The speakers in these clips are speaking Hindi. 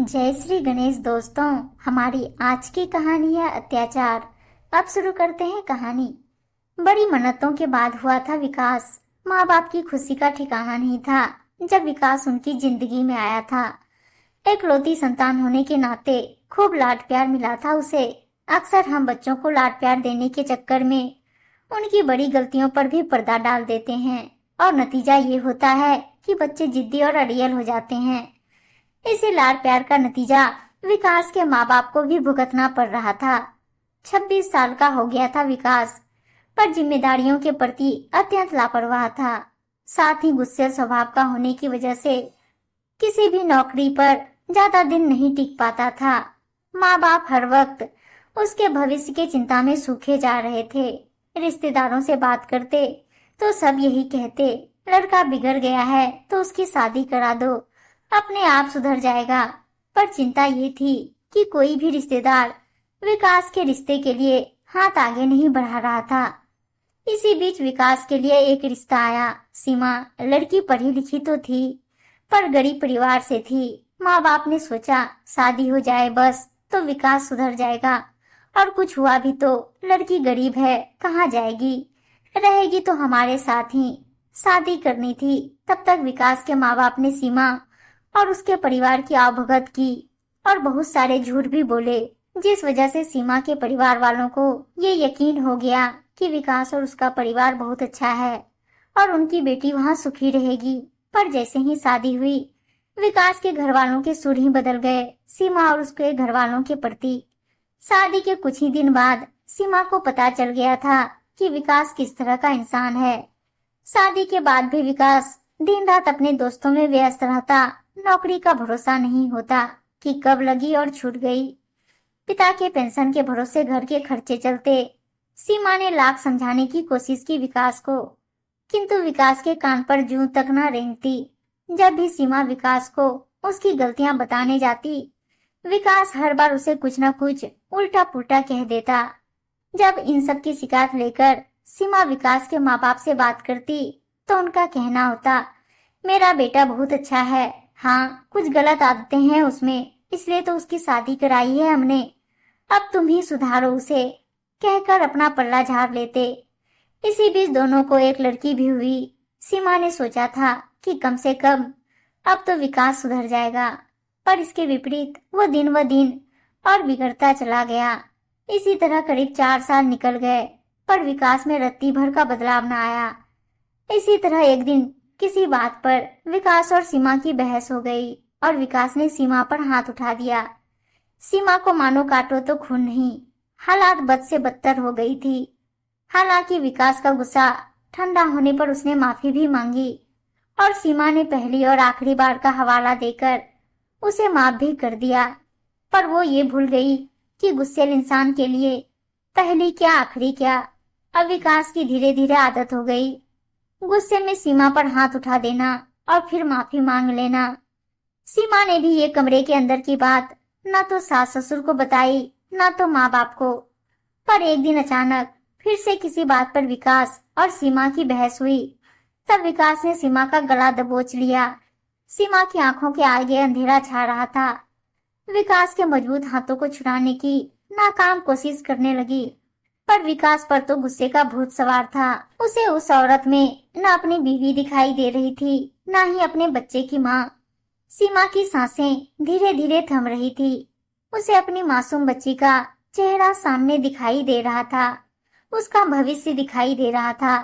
जय श्री गणेश दोस्तों। हमारी आज की कहानी है अत्याचार। अब शुरू करते हैं कहानी। बड़ी मन्नतों के बाद हुआ था विकास। माँ बाप की खुशी का ठिकाना नहीं था जब विकास उनकी जिंदगी में आया था। एकलौती संतान होने के नाते खूब लाड प्यार मिला था उसे। अक्सर हम बच्चों को लाड प्यार देने के चक्कर में उनकी बड़ी गलतियों पर भी पर्दा डाल देते हैं और नतीजा ये होता है कि बच्चे जिद्दी और अड़ियल हो जाते हैं। इसी लाड प्यार का नतीजा विकास के माँ बाप को भी भुगतना पड़ रहा था। 26 साल का हो गया था विकास, पर जिम्मेदारियों के प्रति अत्यंत लापरवाह था। साथ ही गुस्से स्वभाव का होने की वजह से किसी भी नौकरी पर ज्यादा दिन नहीं टिक पाता था। माँ बाप हर वक्त उसके भविष्य की चिंता में सूखे जा रहे थे। रिश्तेदारों से बात करते तो सब यही कहते, लड़का बिगड़ गया है तो उसकी शादी करा दो, अपने आप सुधर जाएगा। पर चिंता ये थी कि कोई भी रिश्तेदार विकास के रिश्ते के लिए हाथ आगे नहीं बढ़ा रहा था। इसी बीच विकास के लिए एक रिश्ता आया। सीमा लड़की पढ़ी लिखी तो थी, पर गरीब परिवार से थी। माँ बाप ने सोचा शादी हो जाए बस तो विकास सुधर जाएगा, और कुछ हुआ भी तो लड़की गरीब है, कहाँ जाएगी, रहेगी तो हमारे साथ ही। शादी करनी थी। तब तक विकास के माँ बाप ने सीमा और उसके परिवार की आवभगत की और बहुत सारे झूठ भी बोले, जिस वजह से सीमा के परिवार वालों को ये यकीन हो गया कि विकास और उसका परिवार बहुत अच्छा है और उनकी बेटी वहाँ सुखी रहेगी। पर जैसे ही शादी हुई, विकास के घर वालों के सुर ही बदल गए सीमा और उसके घर वालों के प्रति। शादी के कुछ ही दिन बाद सीमा को पता चल गया था कि विकास किस तरह का इंसान है। शादी के बाद भी विकास दिन रात अपने दोस्तों में व्यस्त रहता। नौकरी का भरोसा नहीं होता कि कब लगी और छूट गई। पिता के पेंशन के भरोसे घर के खर्चे चलते। सीमा ने लाख समझाने की कोशिश की विकास को, किंतु विकास के कान पर जूं तक न रेंगती। जब भी सीमा विकास को उसकी गलतियां बताने जाती, विकास हर बार उसे कुछ न कुछ उल्टा पुल्टा कह देता। जब इन सब की शिकायत लेकर सीमा विकास के माँ बाप से बात करती तो उनका कहना होता, मेरा बेटा बहुत अच्छा है, हाँ कुछ गलत आदतें हैं उसमें, इसलिए तो उसकी शादी कराई है हमने, अब तुम ही सुधारो उसे, कहकर अपना पल्ला झाड़ लेते। इसी बीच दोनों को एक लड़की भी हुई। सीमा ने सोचा था कि कम से कम अब तो विकास सुधर जाएगा, पर इसके विपरीत वो दिन व दिन और बिगड़ता चला गया। इसी तरह करीब 4 साल निकल गए, पर विकास में रत्ती भर का बदलाव न आया। इसी तरह एक दिन किसी बात पर विकास और सीमा की बहस हो गई और विकास ने सीमा पर हाथ उठा दिया। सीमा को मानो काटो तो खून नहीं, हालात बद से बदतर हो गई थी। हालांकि विकास का गुस्सा ठंडा होने पर उसने माफी भी मांगी और सीमा ने पहली और आखिरी बार का हवाला देकर उसे माफ भी कर दिया। पर वो ये भूल गई कि गुस्सैल इंसान के लिए पहली क्या आखिरी क्या। अब विकास की धीरे धीरे आदत हो गई गुस्से में सीमा पर हाथ उठा देना और फिर माफी मांग लेना। सीमा ने भी ये कमरे के अंदर की बात ना तो सास ससुर को बताई ना तो माँ बाप को। पर एक दिन अचानक फिर से किसी बात पर विकास और सीमा की बहस हुई। तब विकास ने सीमा का गला दबोच लिया। सीमा की आंखों के आगे अंधेरा छा रहा था। विकास के मजबूत हाथों को छुड़ाने की नाकाम कोशिश करने लगी, पर विकास पर तो गुस्से का भूत सवार था। उसे उस औरत में न अपनी बीवी दिखाई दे रही थी, न ही अपने बच्चे की माँ। सीमा की सांसें धीरे धीरे थम रही थी। उसे अपनी मासूम बच्ची का चेहरा सामने दिखाई दे रहा था, उसका भविष्य दिखाई दे रहा था।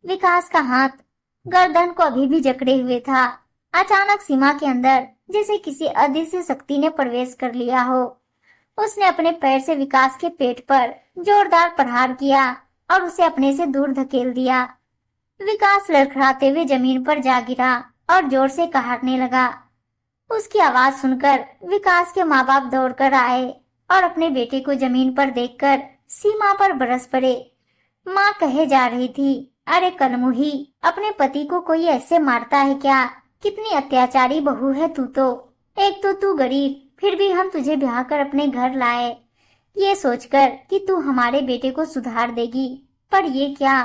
विकास का हाथ गर्दन को अभी भी जकड़े हुए था। अचानक सीमा के अंदर जैसे किसी अदृश्य शक्ति ने प्रवेश कर लिया हो। उसने अपने पैर से विकास के पेट पर जोरदार प्रहार किया और उसे अपने से दूर धकेल दिया। विकास लड़खड़ाते हुए जमीन पर जा गिरा और जोर से कहारने लगा। उसकी आवाज सुनकर विकास के माँ बाप दौड़कर आए और अपने बेटे को जमीन पर देखकर सीमा पर बरस पड़े। माँ कहे जा रही थी, अरे कलमुही, अपने पति को कोई ऐसे मारता है क्या? कितनी अत्याचारी बहू है तू तो। एक तो तू गरीब, फिर भी हम तुझे ब्याह कर अपने घर लाए, ये सोचकर कि तू हमारे बेटे को सुधार देगी, पर ये क्या,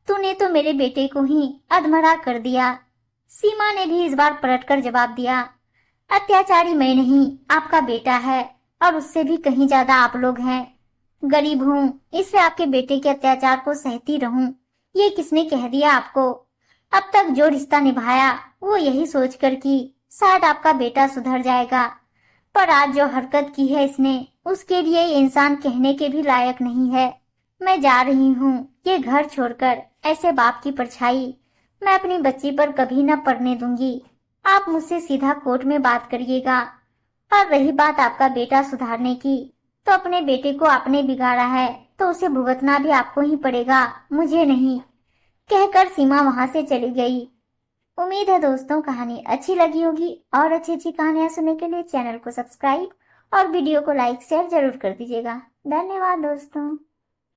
तूने तो मेरे बेटे को ही अधमरा कर दिया। सीमा ने भी इस बार पलटकर जवाब दिया, अत्याचारी मैं नहीं, आपका बेटा है, और उससे भी कहीं ज्यादा आप लोग हैं। गरीब हूँ, इसलिए आपके बेटे के अत्याचार को सहती रहूं। ये किसने कह दिया आपको? अब तक जो रिश्ता निभाया वो यही सोचकर कि शायद आपका बेटा सुधर जाएगा, पर आज जो हरकत की है इसने, उसके लिए ये इंसान कहने के भी लायक नहीं है। मैं जा रही हूँ ये घर छोड़कर। ऐसे बाप की परछाई मैं अपनी बच्ची पर कभी न पड़ने दूंगी। आप मुझसे सीधा कोर्ट में बात करिएगा। और रही बात आपका बेटा सुधारने की, तो अपने बेटे को आपने बिगाड़ा है तो उसे भुगतना भी आपको ही पड़ेगा, मुझे नहीं, कहकर सीमा वहां से चली गई। उम्मीद है दोस्तों कहानी अच्छी लगी होगी, और अच्छी अच्छी कहानियां सुनने के लिए चैनल को सब्सक्राइब और वीडियो को लाइक शेयर जरूर कर दीजिएगा। धन्यवाद दोस्तों।